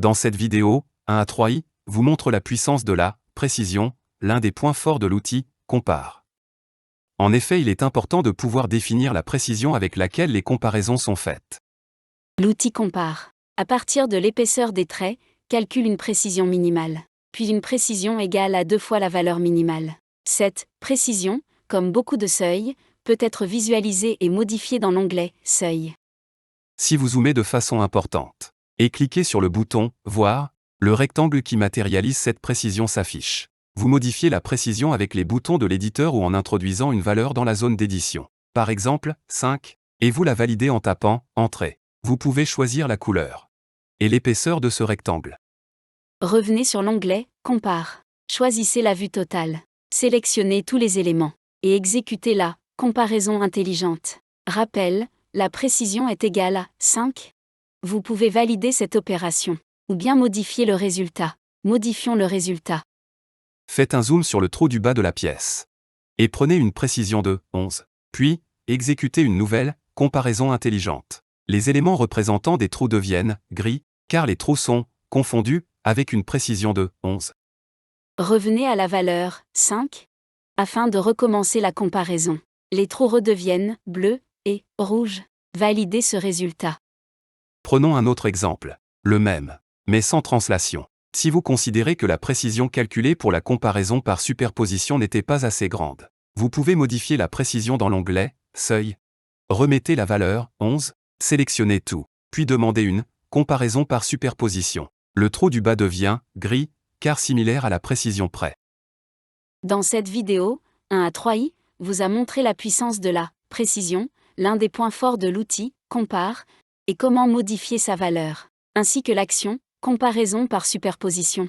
Dans cette vidéo, 1 à 3i vous montre la puissance de la précision, l'un des points forts de l'outil compare. En effet, il est important de pouvoir définir la précision avec laquelle les comparaisons sont faites. L'outil compare. À partir de l'épaisseur des traits, calcule une précision minimale. Puis une précision égale à 2 fois la valeur minimale. Cette précision, comme beaucoup de seuils, peut être visualisée et modifiée dans l'onglet « Seuil ». Si vous zoomez de façon importante et cliquez sur le bouton « Voir », le rectangle qui matérialise cette précision s'affiche. Vous modifiez la précision avec les boutons de l'éditeur ou en introduisant une valeur dans la zone d'édition. Par exemple, 5, et vous la validez en tapant « Entrée ». Vous pouvez choisir la couleur et l'épaisseur de ce rectangle. Revenez sur l'onglet « Compare ». Choisissez la vue totale. Sélectionnez tous les éléments et exécutez la comparaison intelligente. Rappel, la précision est égale à 5. Vous pouvez valider cette opération ou bien modifier le résultat. Modifions le résultat. Faites un zoom sur le trou du bas de la pièce et prenez une précision de 11. Puis, exécutez une nouvelle comparaison intelligente. Les éléments représentant des trous deviennent gris, car les trous sont confondus avec une précision de 11. Revenez à la valeur 5 afin de recommencer la comparaison. Les trous redeviennent bleus et rouges. Validez ce résultat. Prenons un autre exemple, le même, mais sans translation. Si vous considérez que la précision calculée pour la comparaison par superposition n'était pas assez grande, vous pouvez modifier la précision dans l'onglet « Seuil ». Remettez la valeur 11, sélectionnez tout, puis demandez une comparaison par superposition. Le trou du bas devient gris, car similaire à la précision près. Dans cette vidéo, 1 à 3i vous a montré la puissance de la précision, l'un des points forts de l'outil compare, et comment modifier sa valeur, ainsi que l'action comparaison par superposition.